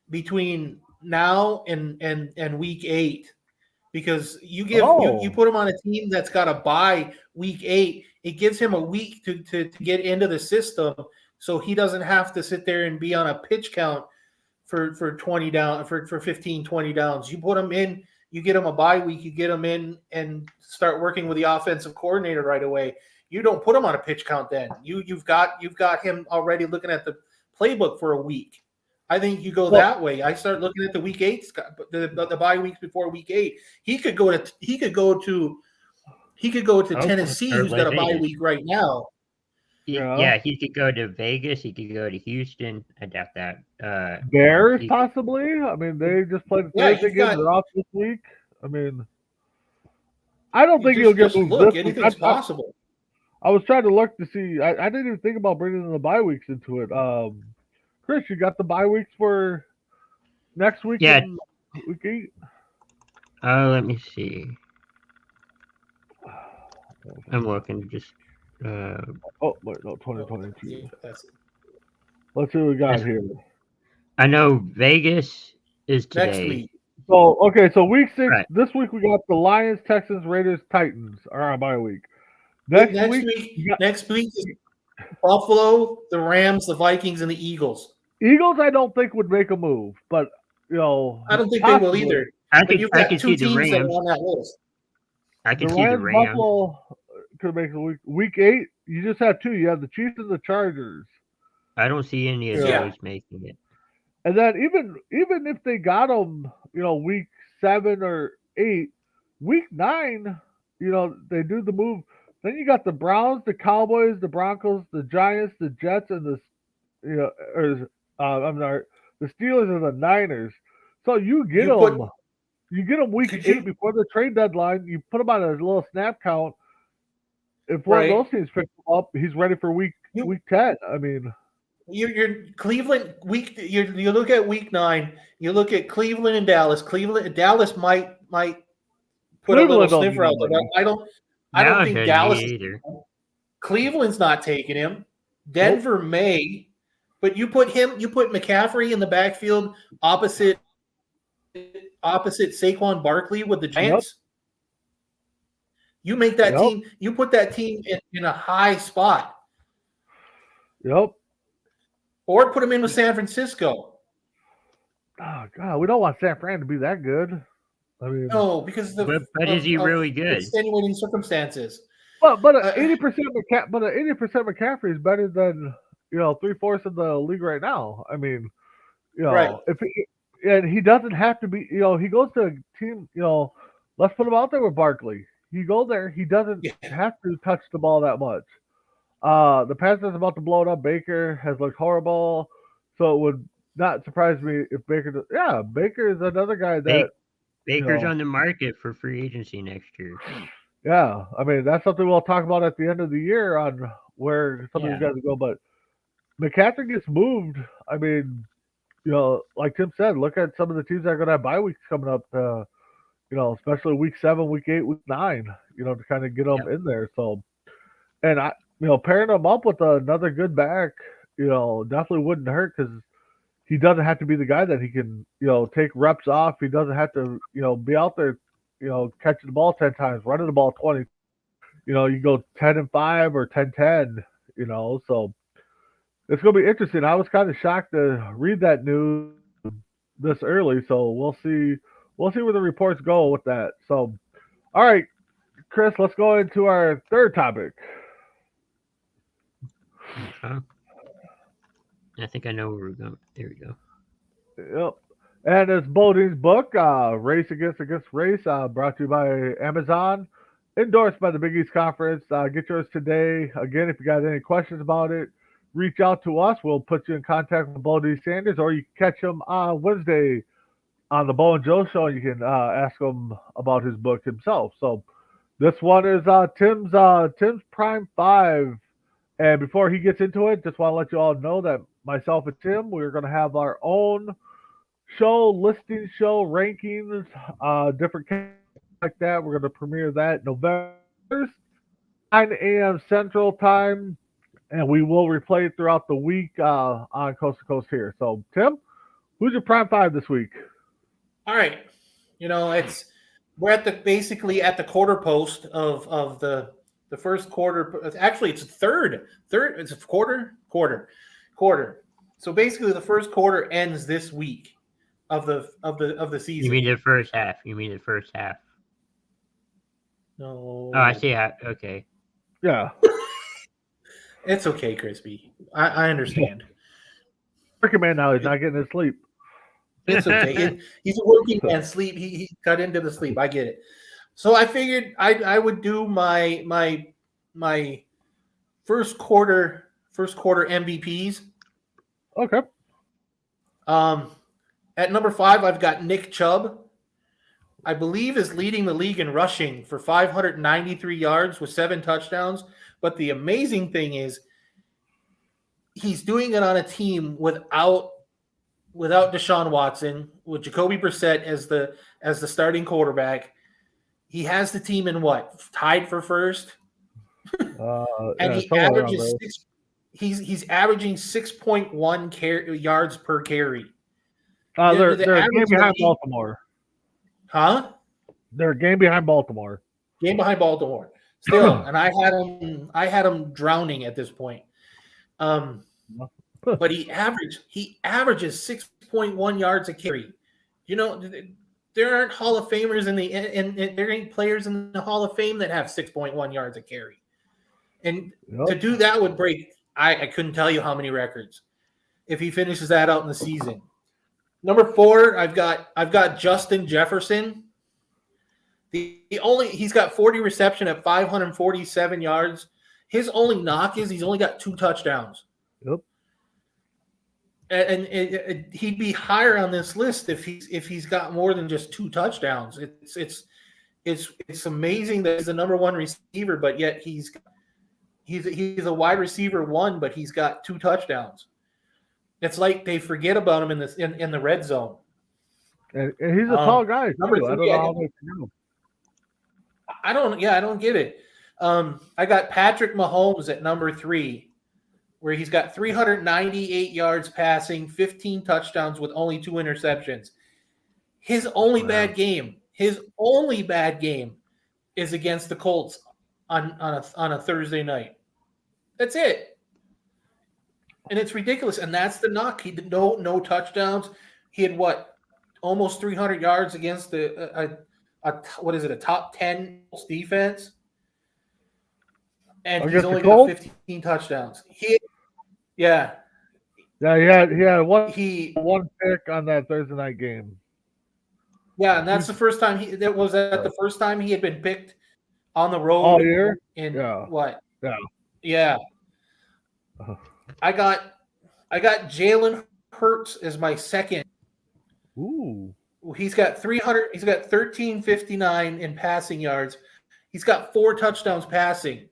between now and week 8, because you put him on a team that's got a bye week 8. It gives him a week to get into the system, so he doesn't have to sit there and be on a pitch count for 20 down for 15, 20 downs. You put him in, you get him a bye week, you get him in and start working with the offensive coordinator right away. You don't put him on a pitch count then. You've got him already looking at the playbook for a week. I think you go that way. I start looking at the week 8, the bye weeks before week 8. He could go to Tennessee, who's got a bye week right now. Yeah, he could go to Vegas. He could go to Houston. I doubt that. Bears possibly. I mean, they just played the Thursday game. They're off this week. I mean, I don't think he'll get moved. Look, anything's possible. I was trying to look to see. I didn't even think about bringing the bye weeks into it. Chris, you got the bye weeks for next week? Yeah. Week 8? Let me see. I'm looking. Just. Oh wait, no, 2022. Let's see what we got here. I know Vegas is today. Next week. So okay, so week 6. Right. This week we got the Lions, Texans, Raiders, Titans are our bye week. Next week is Buffalo, the Rams, the Vikings, and the Eagles. Eagles, I don't think would make a move, but I don't think they will either. I could see the Rams. That are on that list. I could see the Rams. Buffalo could make a week 8. You just have 2. You have the Chiefs and the Chargers. I don't see any of those making it. And then even if they got them, week 7 or 8, week 9, they do the move. Then you got the Browns, the Cowboys, the Broncos, the Giants, the Jets, and the the Steelers and the Niners. So you get them week 8 before the trade deadline. You put them on a little snap count. If one of those teams picks him up, he's ready for week 10. I mean, you're Cleveland week. You look at week 9. You look at Cleveland and Dallas. Dallas might put a little sniffer out there. But I don't think Dallas either. Cleveland's not taking him. Denver may, but you put McCaffrey in the backfield opposite Saquon Barkley with the Giants. Yep. You make that team. You put that team in a high spot. Yep. Or put them in with San Francisco. Oh God, we don't want San Fran to be that good. I mean, no, because but is he really good? Extenuating circumstances. But 80% McCaffrey is better than 3/4 of the league right now. I mean, and he doesn't have to be. He goes to a team. Let's put him out there with Barkley. You go there, he doesn't have to touch the ball that much. The Panthers about to blow it up. Baker has looked horrible, so it would not surprise me if Baker. Baker is another guy that Baker's on the market for free agency next year. Yeah, I mean that's something we'll talk about at the end of the year on where some of Yeah. these guys go. But McCaffrey gets moved. I mean, like Tim said, look at some of the teams that are going to have bye weeks coming up. Especially week 7, week 8, week 9. To kind of get them Yep. in there. So, and pairing them up with another good back, definitely wouldn't hurt because he doesn't have to be the guy that he can, take reps off. He doesn't have to, be out there, catching the ball 10 times, running the ball 20. You go 10-5 or 10-10. So it's gonna be interesting. I was kind of shocked to read that news this early, so we'll see. We'll see where the reports go with that. So, all right, Chris, let's go into our third topic. Okay. I think I know where we're going. There we go. Yep. And it's Bowden's book, Race Against Race, brought to you by Amazon, endorsed by the Big East Conference. Get yours today. Again, if you got any questions about it, reach out to us. We'll put you in contact with Bowden Sanders, or you can catch him on Wednesday on the Bo and Joe show. You can ask him about his book himself. So this one is Tim's Prime 5. And before he gets into it, just want to let you all know that myself and Tim, we're going to have our own listing show, rankings, different like that. We're going to premiere that November 1st, 9 a.m. Central Time, and we will replay it throughout the week on Coast to Coast here. So, Tim, who's your Prime 5 this week? All right. We're basically at the quarter post of the first quarter. Actually, it's third. It's a quarter. So basically, the first quarter ends this week of the season. You mean the first half? No. Oh, I see how. Okay. Yeah. It's okay, Crispy. I understand. Working man now, he's not getting his sleep. It's okay. He's a working man. Sleep. He cut into the sleep. I get it. So I figured I would do my first quarter MVPs. Okay. At number 5, I've got Nick Chubb. I believe is leading the league in rushing for 593 yards with 7 touchdowns. But the amazing thing is he's doing it on a team without Deshaun Watson, with Jacoby Brissett as the starting quarterback. He has the team in tied for first, and he averages he's averaging 6.1 yards per carry. They're a game behind Baltimore. Huh? They're a game behind Baltimore. Game behind Baltimore. Still, and I had him drowning at this point. But he averages 6.1 yards a carry. There aren't Hall of Famers and there ain't players in the Hall of Fame that have 6.1 yards a carry. And to do that would break, I couldn't tell you how many records if he finishes that out in the season. Number 4, I've got Justin Jefferson. He's got 40 reception at 547 yards. His only knock is he's only got 2 touchdowns. Yep. And he'd be higher on this list if he's got more than just 2 touchdowns. It's amazing that he's the number 1 receiver, but yet he's a wide receiver 1, but he's got 2 touchdowns. It's like they forget about him in the red zone. And he's a tall guy. Number 3, I don't know how they forget him. I don't get it. I got Patrick Mahomes at number 3, where he's got 398 yards passing, 15 touchdowns with only 2 interceptions. His only bad game is against the Colts on a Thursday night. That's it. And it's ridiculous. And that's the knock. He did no touchdowns. He had almost 300 yards against a top 10 defense. And he's only got 15 touchdowns. He had one pick on that Thursday night game. Yeah, and that's the first time the first time he had been picked on the road all year. What? Yeah. I got Jalen Hurts as my second. Ooh. He's got 300. He's got 1359 in passing yards. He's got 4 touchdowns passing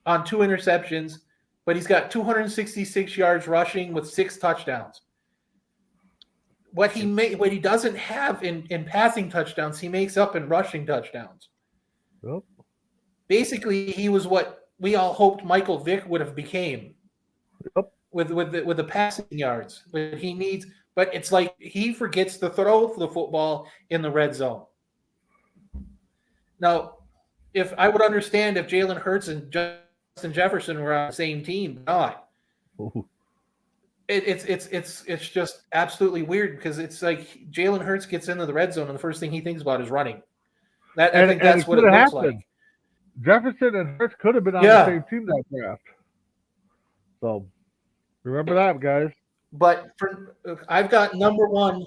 on 2 interceptions, but he's got 266 yards rushing with 6 touchdowns. What he doesn't have in passing touchdowns, he makes up in rushing touchdowns. Yep. Basically, he was what we all hoped Michael Vick would have became. Yep. With the passing yards. But it's like he forgets to throw the football in the red zone. Now, if I would understand if Jalen Hurts and Justin Jefferson were on the same team, not. Ooh. It's just absolutely weird because it's like Jalen Hurts gets into the red zone and the first thing he thinks about is running. I think that's what it looks happened. like. Jefferson and Hurts could have been on the same team that draft. So remember that, guys. But I've got number one.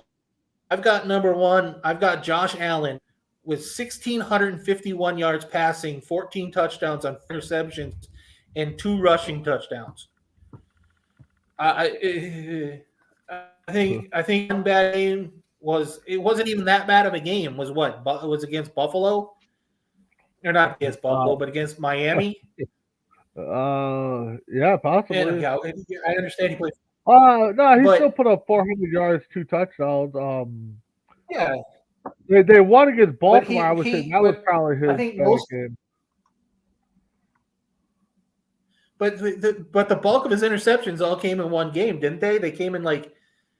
I've got Josh Allen with 1,651 yards passing, 14 touchdowns on interceptions, and 2 rushing touchdowns. I think one bad game wasn't even that bad of a game. Was what? It was against Buffalo, or not against Buffalo, but against Miami. Yeah, possibly. And, yeah, I understand he played. No, he still put up 400 yards, 2 touctouchdowns. Yeah, they won against Baltimore. I would say that was probably his best game. But the bulk of his interceptions all came in one game, didn't they? They came in like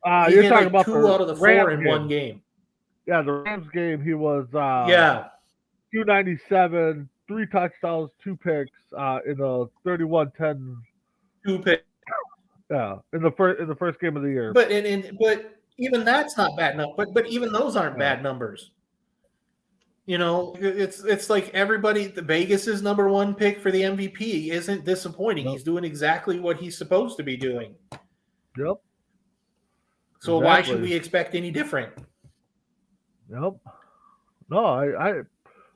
you're talking about 2 out of the 4 in one game. Yeah, the Rams game he was 297, 3 touchdowns, 2 picks in a 31-10. 2 picks. Yeah, in the first game of the year. But even that's not bad enough. But even those aren't bad numbers. You know, it's like everybody. The Vegas's number 1 pick for the MVP isn't disappointing. He's doing exactly what he's supposed to be doing. Yep. So why should we expect any different? Yep. No,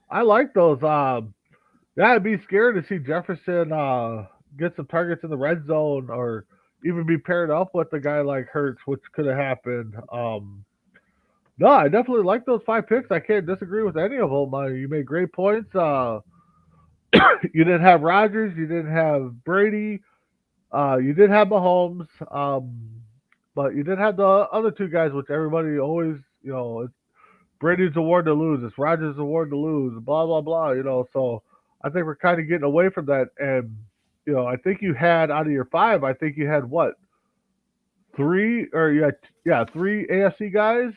I like those. I'd be scared to see Jefferson get some targets in the red zone or even be paired up with a guy like Hurts, which could have happened. No, I definitely like those 5 picks. I can't disagree with any of them. You made great points. You didn't have Rodgers. You didn't have Brady. You did have Mahomes. But you did have the other 2 guys, which everybody always, it's Brady's award to lose. It's Rodgers' award to lose. Blah, blah, blah, So I think we're kind of getting away from that. And, I think you had out of your 5, I think you had what? 3 or you had, 3 AFC guys?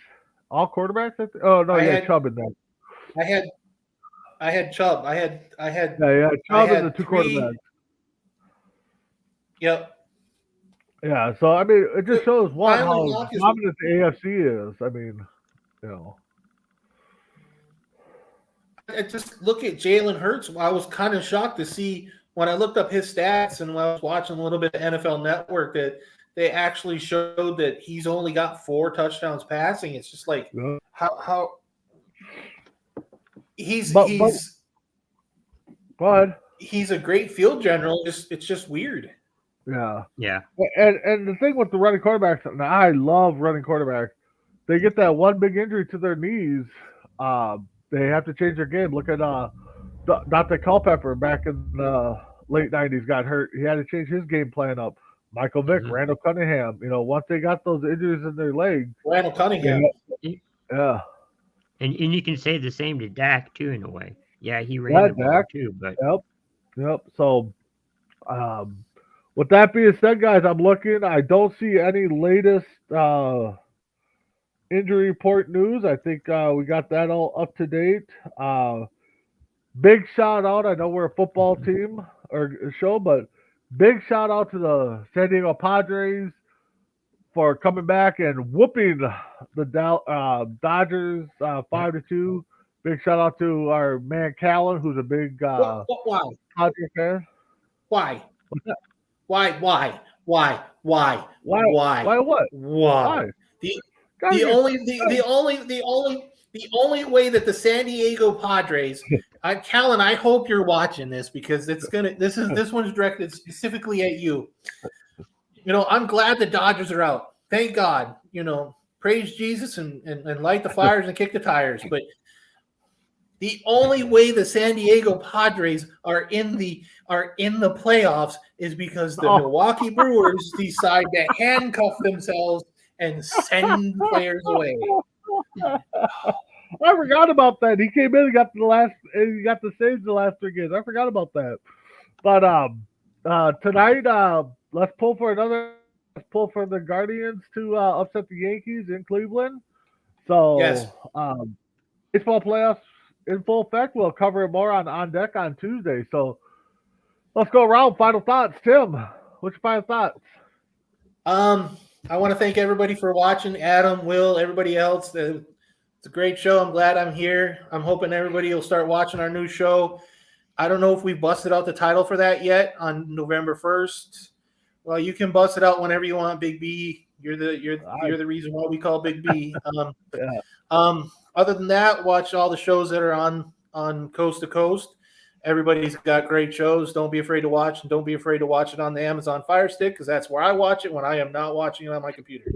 All quarterbacks? Oh no, you had Chubb in there. I had Chubb. I had Chubb and the 2 quarterbacks. Yep. Yeah, so I mean, it just shows how dominant the AFC is. I mean, I just look at Jalen Hurts. I was kind of shocked to see when I looked up his stats and when I was watching a little bit of NFL Network that they actually showed that he's only got 4 touchdowns passing. It's just like how he's go ahead. He's a great field general. It's just weird. Yeah. Yeah. And the thing with the running quarterbacks, and I love running quarterbacks, they get that one big injury to their knees. They have to change their game. Look at Dr. Culpepper back in the late 90s got hurt. He had to change his game plan up. Michael Vick, Randall Cunningham, once they got those injuries in their legs. Randall Cunningham. Yeah. And you can say the same to Dak, too, in a way. Yeah, he ran the ball, too. But... Yep. So, with that being said, guys, I'm looking. I don't see any latest injury report news. I think we got that all up to date. Big shout out. I know we're a football team or show, but big shout out to the San Diego Padres for coming back and whooping the Dodgers 5-2. Big shout out to our man Callan, who's a big Why? Padres fan. Why? Why what? Why? The only way that the San Diego Padres, Callan, I hope you're watching this because this one's directed specifically at you. I'm glad the Dodgers are out. Thank God. Praise Jesus and light the fires and kick the tires. But The only way the San Diego Padres are in the playoffs is because the Milwaukee Brewers decide to handcuff themselves and send players away. I forgot about that. He came in and got the saves the last 3 games. I forgot about that. But tonight, let's pull for the Guardians to upset the Yankees in Cleveland. So Yes. Baseball playoffs in full effect. We'll cover it more on deck on Tuesday. So let's go around. Final thoughts, Tim. What's your final thoughts? I want to thank everybody for watching. Adam, Will, everybody else. It's a great show. I'm glad I'm here. I'm hoping everybody will start watching our new show. I don't know if we busted out the title for that yet on November 1st. Well, you can bust it out whenever you want, Big B. You're the reason why we call Big B. Yeah. Other than that, watch all the shows that are on Coast to Coast. Everybody's got great shows. Don't be afraid to watch, and don't be afraid to watch it on the Amazon Fire Stick, because that's where I watch it when I am not watching it on my computer.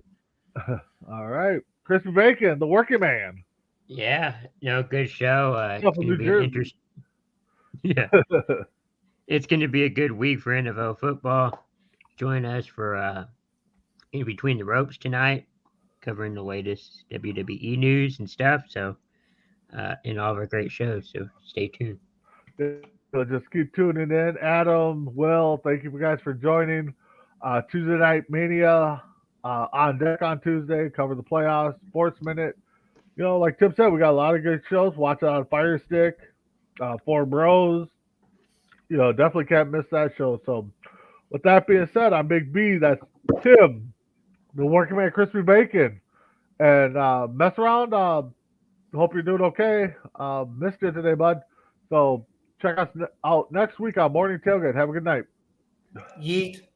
All right. Crispy Bacon, the working man. Yeah, good show. It's Stuff in going to New be Jersey. interesting. Yeah. It's going to be a good week for NFL football. Join us for In Between the Ropes tonight, covering the latest WWE news and stuff. So, and all of our great shows. So stay tuned. So just keep tuning in. Adam, Will, thank you guys for joining. Tuesday Night Mania on deck on Tuesday. Cover the playoffs, Sports Minute. Like Tim said, we got a lot of good shows. Watch it on Fire Stick, Four Bros. Definitely can't miss that show. So with that being said, I'm Big B. That's Tim, the working man, Crispy Bacon. And mess around. Hope you're doing okay. Missed you today, bud. So check us out next week on Morning Tailgate. Have a good night. Yeet.